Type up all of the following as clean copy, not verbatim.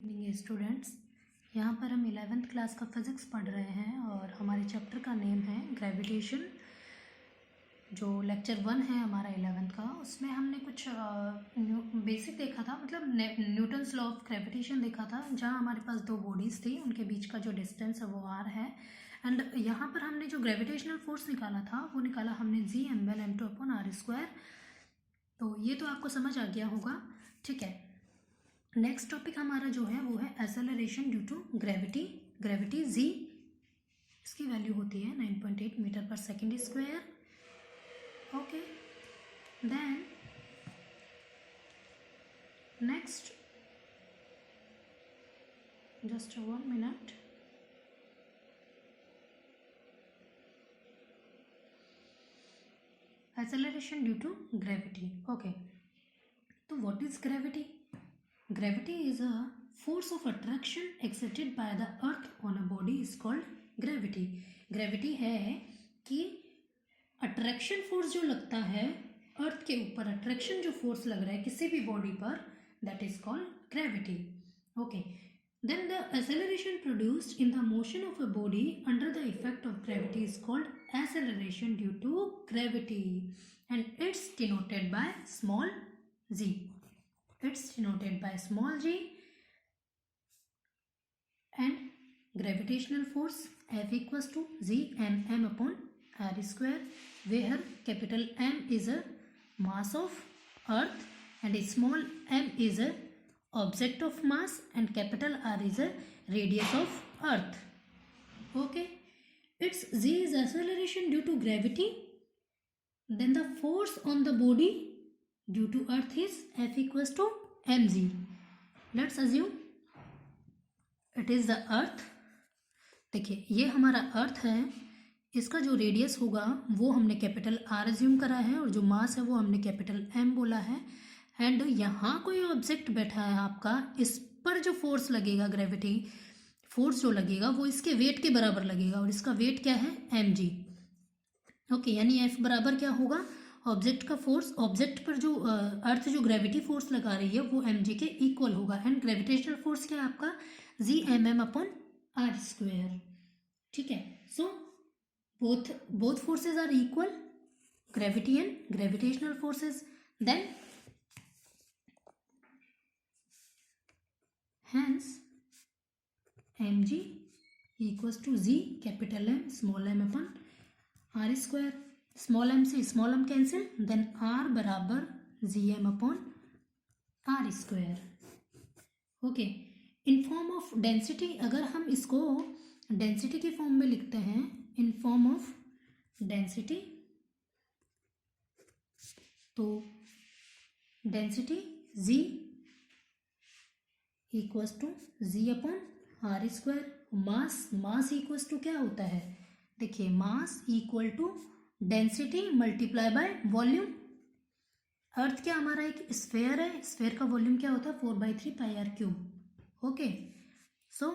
Evening students, यहाँ पर हम 11th क्लास का फिज़िक्स पढ़ रहे हैं और हमारे चैप्टर का नेम है ग्रेविटेशन। जो लेक्चर 1 है हमारा 11th का, उसमें हमने कुछ बेसिक देखा था, मतलब न्यूटन्स लॉ ऑफ ग्रेविटेशन देखा था, जहाँ हमारे पास दो बॉडीज़ थी, उनके बीच का जो डिस्टेंस है वो r है। एंड यहाँ पर हमने जो ग्रेविटेशनल फोर्स निकाला था वो निकाला हमने G(m1m2/r²). तो ये तो आपको समझ आ गया होगा, ठीक है। नेक्स्ट टॉपिक हमारा जो है वो है acceleration due to gravity. Gravity G, इसकी वैल्यू होती है 9.8 metre per second square. Okay, then next, just 1 minute. Acceleration due to gravity. Okay, तो what is gravity? Gravity is a force of attraction exerted by the earth on a body is called gravity. Gravity है कि attraction force जो लगता है अर्थ के ऊपर, attraction जो force लग रहा है किसी भी बॉडी पर, that is called gravity. Okay, then the acceleration produced in the motion of a body under the effect of gravity is called acceleration due to gravity and it's denoted by small g. It's denoted by small g, and gravitational force F equals to G(m)m upon r², where capital M is a mass of earth and small m is a object of mass and capital R is a radius of earth. Okay, its G is acceleration due to gravity. Then the force on the body due to earth is F equals to mg. Let's assume it is the earth. देखिए, ये हमारा अर्थ है, इसका जो radius होगा वो हमने capital R assume करा है और जो मास है वो हमने कैपिटल M बोला है। एंड यहाँ कोई ऑब्जेक्ट बैठा है आपका, इस पर जो फोर्स लगेगा, ग्रेविटी फोर्स जो लगेगा वो इसके वेट के बराबर लगेगा और इसका वेट क्या है? mg। ओके, यानी F बराबर क्या होगा? ऑब्जेक्ट का फोर्स, ऑब्जेक्ट पर जो अर्थ जो ग्रेविटी फोर्स लगा रही है वो mg के इक्वल होगा। एंड ग्रेविटेशनल फोर्स क्या है आपका? G(m)m upon r²। ठीक है, so both forces are equal, gravity and gravitational forces. Then hence mg equals to G capital M small m upon r²। Small m से small m cancel, then r बराबर Gm upon r²। Okay, in form of density, अगर हम इसको density की form में लिखते हैं, in form of density, तो density G equals to G upon r²। Mass equals to क्या होता है? देखिए, मास equal to density multiply by volume. Earth क्या हमारा एक स्फेयर है, स्फेयर का वॉल्यूम क्या होता है? 4/3 πr³। ओके, सो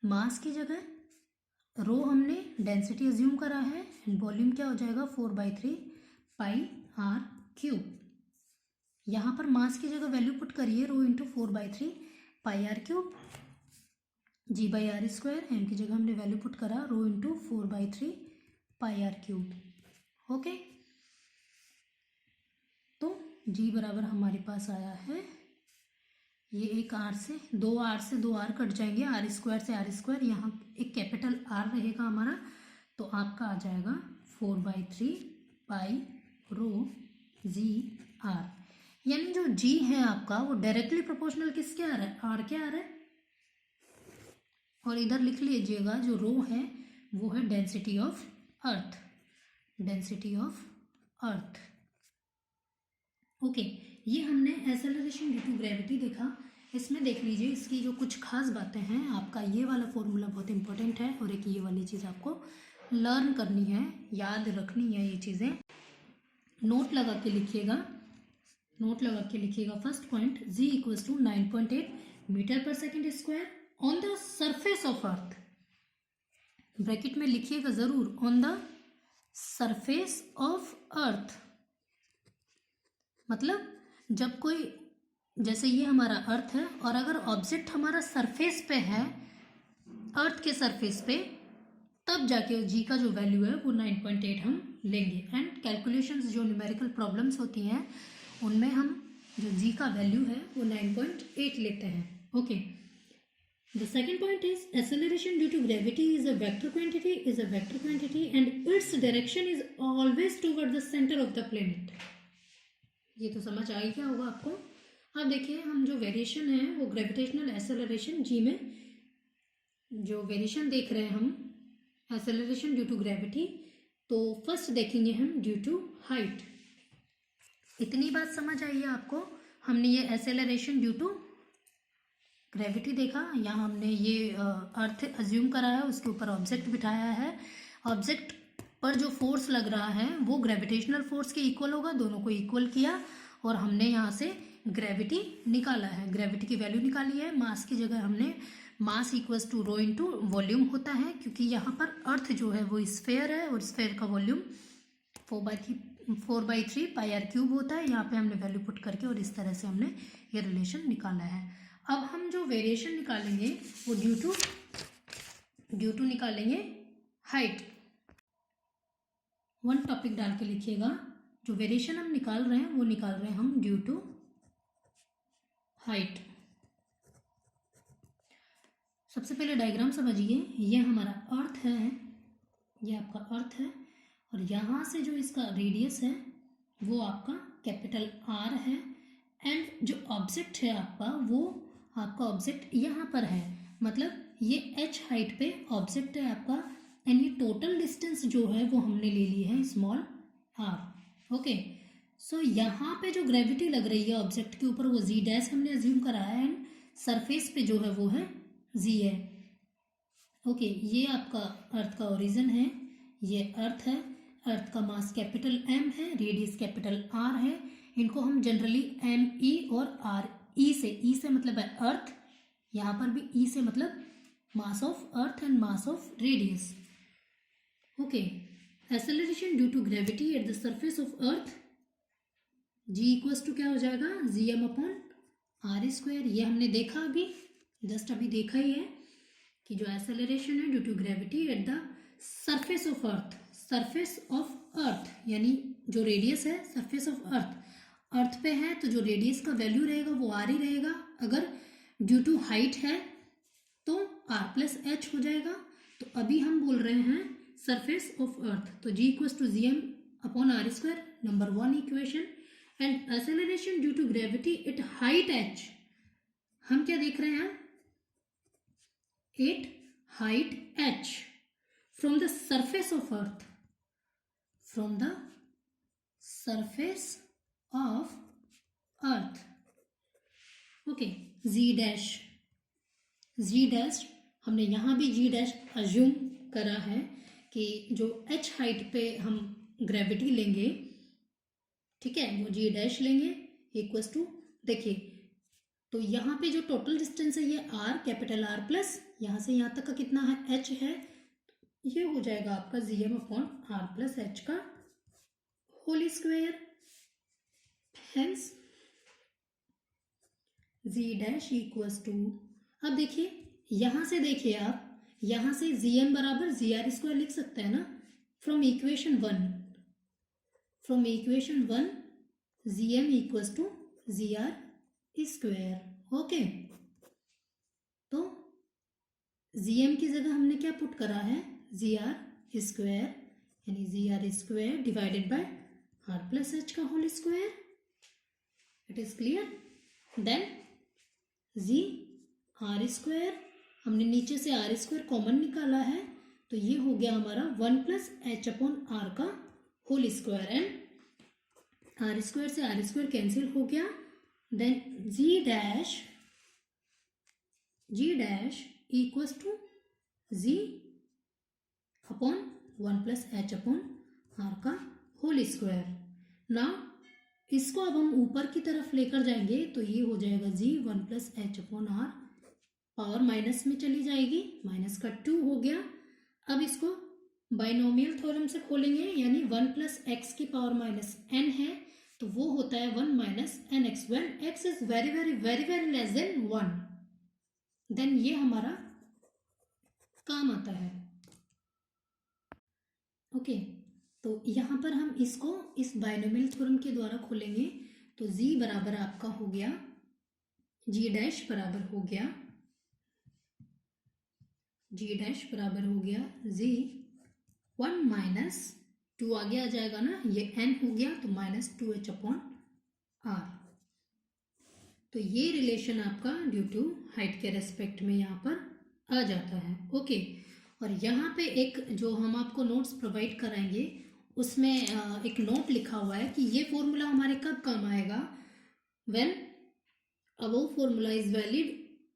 मास की जगह रो हमने डेंसिटी अज्यूम करा है एंड वॉल्यूम क्या हो जाएगा? 4/3 πr³। यहाँ पर मास की जगह वैल्यू पुट करिए, rho into 4/3 πr³, G/r²। M की जगह हमने वैल्यू पुट करा रो इंटू 4/3 πr³। ओके, तो G बराबर हमारे पास आया है, ये एक R से दो R कट जाएंगे, r² से r², यहाँ एक कैपिटल R रहेगा हमारा, तो आपका आ जाएगा 4/3 πρ(G)r। यानी जो G है आपका वो डायरेक्टली प्रोपोर्शनल किसके आ रहा है? R के आ रहा है। और इधर लिख लीजिएगा, जो रो है वो है density of earth, density of earth. Okay, ये हमने एक्सेलरेशन ड्यू टू ग्रेविटी देखा। इसमें देख लीजिए, इसकी जो कुछ खास बातें हैं, आपका ये वाला फॉर्मूला बहुत इंपॉर्टेंट है और एक ये वाली चीज़ आपको लर्न करनी है, याद रखनी है ये चीज़ें। नोट लगा के लिखिएगा, नोट लगा के लिखिएगा। First point, G equals to 9.8 metre per second square on the surface of earth. Bracket में लिखिएगा जरूर, on the surface of earth. मतलब जब कोई जैसे ये हमारा अर्थ है और अगर ऑब्जेक्ट हमारा सरफेस पे है, अर्थ के सरफेस पे, तब जाके जी का जो वैल्यू है वो 9.8 हम लेंगे। एंड कैलकुलेशंस जो न्यूमेरिकल प्रॉब्लम्स होती हैं उनमें हम जो जी का वैल्यू है वो 9.8 लेते हैं। Okay, the second point is acceleration due to gravity is a vector quantity and its direction is always toward the centre of the planet. ये तो समझ आ ही गया होगा आपको। अब देखिए हम जो वेरिएशन है वो ग्रेविटेशनल एक्सेलरेशन जी में जो वेरिएशन देख रहे हैं हम एक्सेलरेशन ड्यू टू ग्रेविटी, तो फर्स्ट देखेंगे हम ड्यू टू हाइट। इतनी बात समझ आई है आपको। हमने ये एक्सेलरेशन ड्यू टू ग्रेविटी देखा, यहाँ हमने ये अर्थ अज्यूम करा है, उसके ऊपर ऑब्जेक्ट बिठाया है। ऑब्जेक्ट पर जो फोर्स लग रहा है वो ग्रेविटेशनल फोर्स के इक्वल होगा, दोनों को इक्वल किया और हमने यहाँ से ग्रेविटी निकाला है, ग्रेविटी की वैल्यू निकाली है। मास की जगह हमने mass equals to rho into volume होता है, क्योंकि यहाँ पर अर्थ जो है वो स्फेयर है और स्फेयर का वॉल्यूम 4/3 पाई आर क्यूब होता है। यहाँ पे हमने वैल्यू पुट करके और इस तरह से हमने ये रिलेशन निकाला है। अब हम जो वेरिएशन निकालेंगे वो ड्यू टू निकालेंगे हाइट। वन टॉपिक डाल के लिखिएगा, जो वेरिएशन हम निकाल रहे हैं वो निकाल रहे हैं हम ड्यू टू हाइट। सबसे पहले डायग्राम समझिए। ये हमारा अर्थ है, ये आपका अर्थ है और यहाँ से जो इसका रेडियस है वो आपका कैपिटल आर है। एंड जो ऑब्जेक्ट है आपका वो आपका ऑब्जेक्ट यहाँ पर है, मतलब ये एच हाइट पे ऑब्जेक्ट है आपका। एंड ये टोटल डिस्टेंस जो है वो हमने ले ली है स्मॉल आर। ओके, सो यहाँ पे जो ग्रेविटी लग रही है ऑब्जेक्ट के ऊपर वो जी डैश हमने अज्यूम करा है एंड सरफेस पे जो है वो है जी है। ओके, ये आपका अर्थ का ओरिजिन है, ये अर्थ है। अर्थ का मास कैपिटल एम है, रेडियस कैपिटल आर है। इनको हम जनरली एम ई और आर ई से मतलब है अर्थ, यहाँ पर भी ई से मतलब mass of earth and mass of radius. Okay, acceleration due to gravity at the surface of earth, G equals to क्या हो जाएगा, G M upon R square. ये हमने देखा अभी, जस्ट अभी देखा ही है कि जो एक्सेलरेशन है due to gravity at the surface of earth, surface of earth यानी जो रेडियस है सरफेस ऑफ अर्थ, अर्थ पे है तो जो रेडियस का वैल्यू रहेगा वो आर ही रहेगा। अगर ड्यू टू हाइट है तो आर प्लस एच हो जाएगा। तो अभी हम बोल रहे हैं सरफेस ऑफ अर्थ, तो G equals to G M upon R square, number 1 equation. And acceleration due to gravity at height H, हम क्या देख रहे हैं, at height H from the surface of earth, from the surface of earth. Okay, G dash हमने यहाँ भी जी dash assume करा है कि जो एच हाइट पे हम ग्रेविटी लेंगे, ठीक है, वो जी डैश लेंगे इक्वल्स टू, देखिए तो यहाँ पे जो टोटल डिस्टेंस है ये आर, कैपिटल आर प्लस यहाँ से यहाँ तक का कितना है एच है, ये हो जाएगा आपका G M upon R plus H का whole square. Hence G dash equals to, अब देखिए यहाँ से, देखिए आप यहाँ से जी एम बराबर जी आर स्क्वायर लिख सकते हैं ना, from equation 1 G M equals to G R square. Okay, तो जी एम की जगह हमने क्या पुट करा है, जी आर स्क्वायर, यानी G R square divided by R plus H का whole square. It is clear. Then G R square, हमने नीचे से आर स्क्वायर कॉमन निकाला है तो ये हो गया हमारा 1 प्लस एच अपॉन आर का whole square. And R square से आर स्क्वायर कैंसिल हो गया। Then G dash equals to G upon 1 plus H upon R का होल स्क्वायर। नाउ इसको अब हम ऊपर की तरफ लेकर जाएंगे तो ये हो जाएगा G 1 plus H upon R, power minus में चली जाएगी, माइनस का 2 हो गया। अब इसको बाइनोमियल थ्योरम से खोलेंगे, यानी 1 प्लस एक्स की पावर माइनस एन है तो वो होता है 1 minus N X. When X is very very very very less than 1, then ये हमारा काम आता है। ओके, तो यहाँ पर हम इसको इस बाइनोमियल थ्योरम के द्वारा खोलेंगे। तो z बराबर आपका हो गया, g डैश बराबर हो गया, g डैश बराबर हो गया z 1 माइनस 2 आगे आ जाएगा ना, ये n हो गया तो माइनस 2h अपॉन r। तो ये रिलेशन आपका ड्यू टू हाइट के रेस्पेक्ट में यहाँ पर आ जाता है। ओके, और यहाँ पे एक जो हम आपको नोट्स प्रोवाइड कराएंगे उसमें एक नोट लिखा हुआ है कि ये फॉर्मूला हमारे कब काम आएगा, when above formula is valid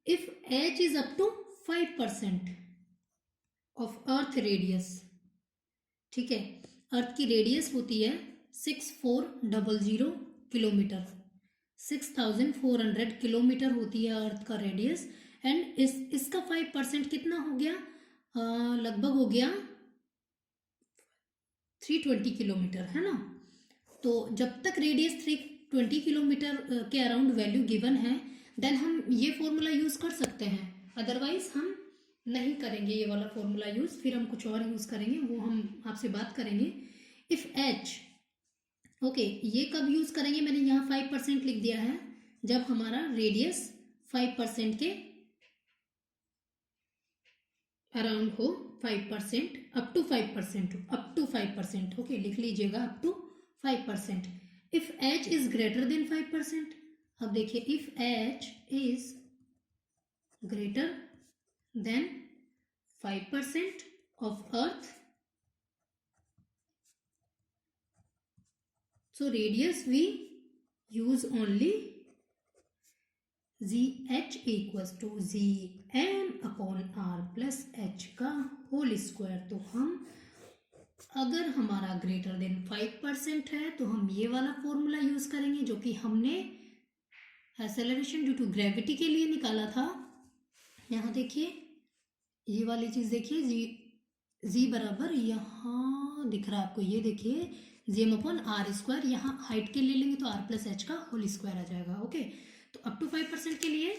if h is up to 5% of earth radius. ठीक है, अर्थ की रेडियस होती है 6400 किलोमीटर, 6400 किलोमीटर होती है अर्थ का रेडियस। एंड इसका 5% कितना हो गया, लगभग हो गया 320 किलोमीटर, है ना। तो जब तक रेडियस 320 किलोमीटर के अराउंड वैल्यू गिवन है, देन हम ये फॉर्मूला यूज कर सकते हैं, अदरवाइज हम नहीं करेंगे ये वाला फॉर्मूला यूज, फिर हम कुछ और यूज करेंगे, वो हम आपसे बात करेंगे। इफ h, ओके, ये कब यूज करेंगे, मैंने यहाँ 5% लिख दिया है, जब हमारा रेडियस 5% के अराउंड हो, 5% up to 5%, up to 5%, okay, लिख लीजिएगा up to 5%। If h is greater than 5%, अब देखिए if h is greater than 5% of earth, so radius we use only ZH equals to ZM upon R plus H का whole square. तो हम अगर हमारा greater than 5% है तो हम ये वाला फॉर्मूला यूज करेंगे जो कि हमने एक्सेलरेशन ड्यू टू ग्रेविटी के लिए निकाला था। यहाँ देखिए ये वाली चीज देखिए, जी बराबर यहाँ दिख रहा है आपको, ये देखिए G M upon R square, यहाँ हाइट के लिए लेंगे तो आर प्लस एच का होल स्क्वायर आ जाएगा। ओके, तो अप टू 5% के लिए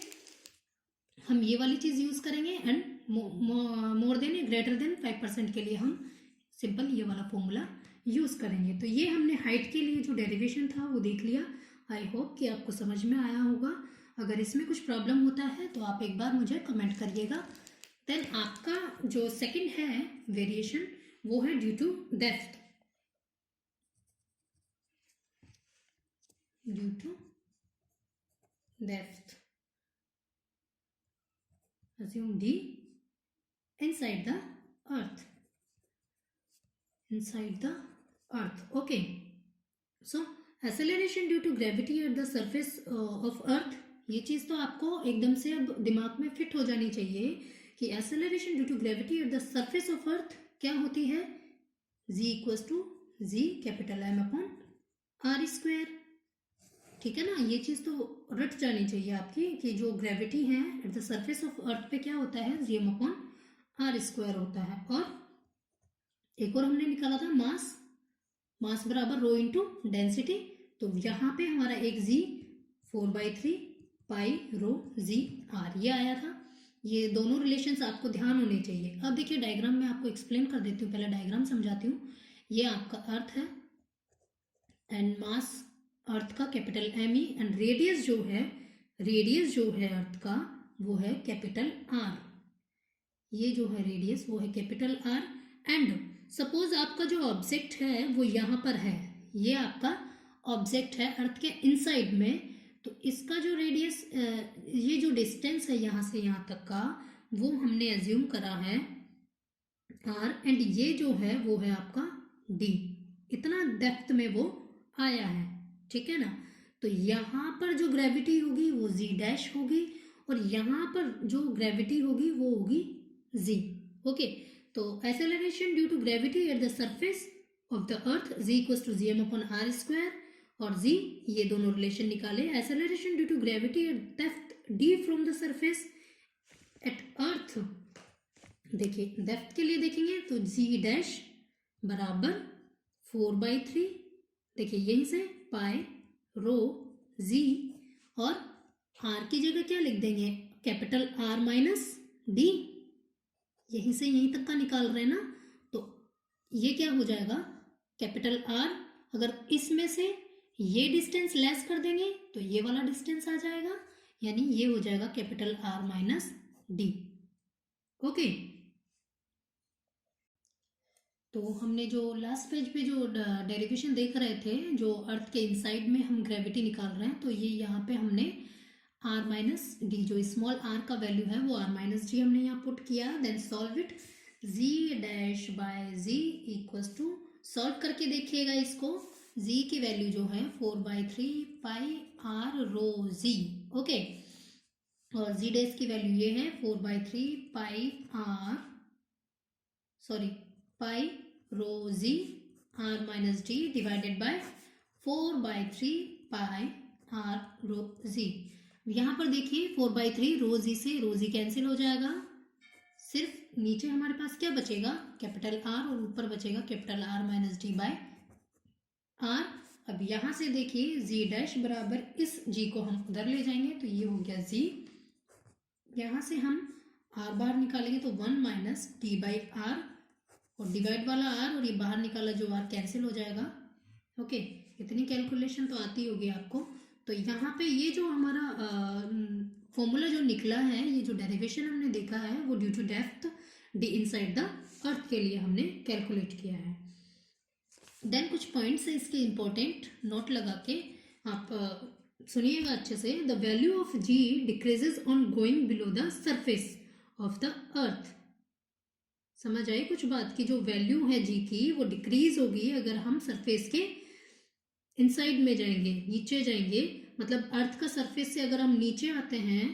हम ये वाली चीज यूज करेंगे, एंड मोर देन या ग्रेटर देन 5% के लिए हम सिंपल ये वाला फॉर्मूला यूज करेंगे। तो ये हमने हाइट के लिए जो डेरिवेशन था वो देख लिया। आई होप कि आपको समझ में आया होगा। अगर इसमें कुछ प्रॉब्लम होता है तो आप एक बार मुझे कमेंट करिएगा। देन आपका जो सेकंड है वेरिएशन वो है due to depth, due to depth, assume d inside the earth, inside the earth. Okay, so acceleration due to gravity at the surface of earth, ये चीज तो आपको एकदम से अब दिमाग में फिट हो जानी चाहिए कि acceleration due to gravity at the surface of earth क्या होती है, g equals to g capital M upon r square. ठीक है ना, ये चीज तो रट जानी चाहिए आपकी कि जो ग्रेविटी है at the surface of earth पे क्या होता है, G M upon R square होता है। और एक और हमने निकाला था मास, मास बराबर रो इंटू डेंसिटी। तो यहाँ पे हमारा एक जी 4/3 पाई रो जी आर ये आया था। ये दोनों रिलेशंस आपको ध्यान होने चाहिए। अब देखिए डायग्राम में आपको एक्सप्लेन कर देती हूँ, पहले डायग्राम समझाती हूँ। ये आपका अर्थ है एंड मास अर्थ का capital M E, and radius जो है अर्थ का वो है कैपिटल आर। ये जो है रेडियस वो है कैपिटल आर। एंड सपोज आपका जो ऑब्जेक्ट है वो यहाँ पर है, ये आपका ऑब्जेक्ट है अर्थ के इनसाइड में। तो इसका जो रेडियस, ये जो डिस्टेंस है यहाँ से यहाँ तक का, वो हमने एज्यूम करा है आर, एंड ये जो है वो है आपका डी। इतना डेप्थ में वो आया है, ठीक है ना। तो यहाँ पर जो ग्रेविटी होगी वो जी डैश होगी, और यहाँ पर जो ग्रेविटी होगी वो होगी जी। ओके, तो acceleration due to gravity at the surface of the earth G equals to G M upon R square, और जी ये दोनों रिलेशन निकाले। Acceleration due to gravity at depth D from the surface at earth, देखिए depth के लिए देखेंगे तो जी dash बराबर 4/3, देखिए यहीं से पाई रो जी, और आर की जगह क्या लिख देंगे, कैपिटल आर माइनस डी। यहीं से यहीं तक का निकाल रहे हैं ना, तो ये क्या हो जाएगा, कैपिटल आर, अगर इसमें से ये डिस्टेंस लेस कर देंगे तो ये वाला डिस्टेंस आ जाएगा, यानी ये हो जाएगा capital R minus D. Okay, तो हमने जो लास्ट पेज पे जो डेरिवेशन देख रहे थे, जो अर्थ के इनसाइड में हम ग्रेविटी निकाल रहे हैं, तो ये यहाँ पे हमने आर माइनस डी, जो स्मॉल आर का वैल्यू है वो आर माइनस डी हमने यहाँ पुट किया। Then solve it, G dash by G equals to, solve करके देखिएगा इसको, जी की वैल्यू जो है 4/3 पाई आर रो जी। ओके, और जी डैश की वैल्यू ये है 4/3 pi R, sorry pi rho G R minus D divided by 4/3 pi R rho G. यहाँ पर देखिए 4/3 रो जी से रो जी कैंसिल हो जाएगा, सिर्फ नीचे हमारे पास क्या बचेगा, कैपिटल आर, और ऊपर बचेगा capital R minus D by R. अब यहाँ से देखिए जी डैश बराबर, इस जी को हम उधर ले जाएंगे तो ये हो गया जी, यहाँ से हम आर बाहर निकालेंगे तो 1 माइनस डी बाई आर, और डिवाइड वाला आर और ये बाहर निकाला जो आर कैंसिल हो जाएगा। ओके, इतनी कैलकुलेशन तो आती होगी आपको। तो यहाँ पे ये जो हमारा फॉर्मूला जो निकला है, ये जो डेरिवेशन हमने देखा है वो due to depth D inside the earth के लिए हमने कैलकुलेट किया है। देन कुछ पॉइंट्स है इसके इम्पोर्टेंट, नोट लगा के आप सुनिएगा अच्छे से। The value of G decreases on going below the surface of the earth. समझ आए कुछ बात की, जो वैल्यू है जी की वो डिक्रीज होगी अगर हम सरफेस के इनसाइड में जाएंगे, नीचे जाएंगे, मतलब अर्थ का सरफेस से अगर हम नीचे आते हैं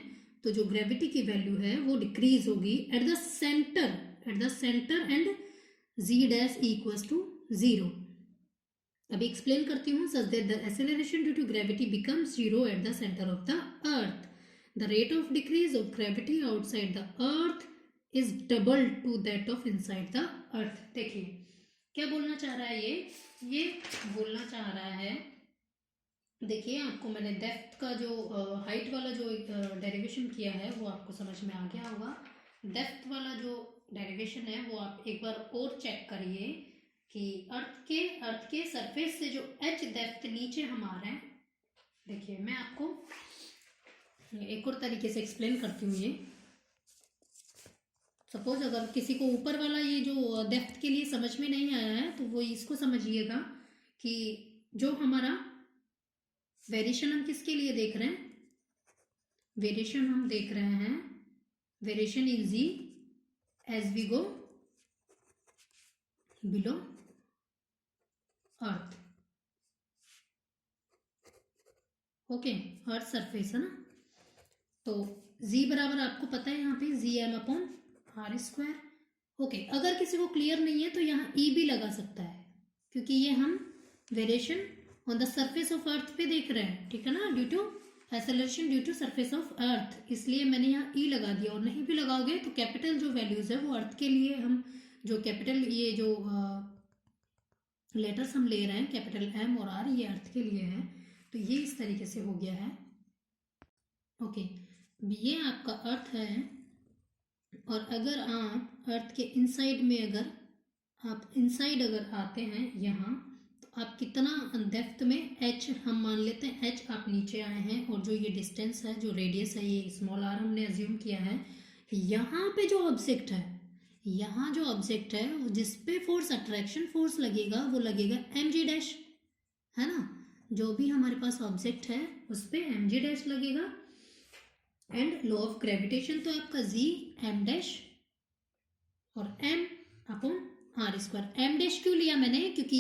तो जो ग्रेविटी की वैल्यू है वो डिक्रीज होगी at the centre and G dash equals to 0। अभी एक्सप्लेन करती हूँ। Such that the acceleration due to gravity becomes 0 at the centre of the earth. The rate of decrease of gravity outside the earth is double to that of inside the earth. देखिए क्या बोलना चाह रहा है, ये बोलना चाह रहा है, देखिए आपको मैंने डेप्थ का जो हाइट वाला जो डेरिवेशन किया है वो आपको समझ में आ गया होगा। डेप्थ वाला जो डेरिवेशन है वो आप एक बार और चेक करिए कि अर्थ के सरफेस से जो h डेप्थ नीचे हम आ रहे हैं। देखिए मैं आपको एक और तरीके से एक्सप्लेन करती हूँ। ये सपोज अगर किसी को ऊपर वाला ये जो डेप्थ के लिए समझ में नहीं आया है तो वो इसको समझिएगा कि जो हमारा वेरिएशन हम किसके लिए देख रहे हैं, वेरिएशन हम देख रहे हैं variation in G as we go below earth. Okay, earth surface है ना, तो जी बराबर आपको पता है यहाँ पे G M upon R square. Okay, अगर किसी को क्लियर नहीं है तो यहाँ ई भी लगा सकता है, क्योंकि ये हम variation on the surface of earth पे देख रहे हैं, ठीक है ना, due to acceleration due to surface of earth, इसलिए मैंने यहाँ ई लगा दिया। और नहीं भी लगाओगे तो कैपिटल जो वैल्यूज है वो अर्थ के लिए, हम जो कैपिटल ये जो लेटर्स हम ले रहे हैं कैपिटल एम और आर, ये अर्थ के लिए है, तो ये इस तरीके से हो गया है। ओके, ये आपका अर्थ है, और अगर आप अर्थ के इनसाइड में अगर आप इनसाइड अगर आते हैं यहाँ, तो आप कितना डेप्थ में h हम मान लेते हैं, h आप नीचे आए हैं, और जो ये डिस्टेंस है, जो रेडियस है, ये स्मॉल आर हमने अज्यूम किया है। यहाँ पे जो ऑब्जेक्ट है, यहाँ जो ऑब्जेक्ट है जिस पे फोर्स अट्रैक्शन फोर्स लगेगा वो लगेगा mg डैश, है ना, जो भी हमारे पास ऑब्जेक्ट है उस पे mg डैश लगेगा। एंड लॉ ऑफ ग्रेविटेशन तो आपका जी एम डैश और m upon R square. M dash क्यों लिया मैंने, क्योंकि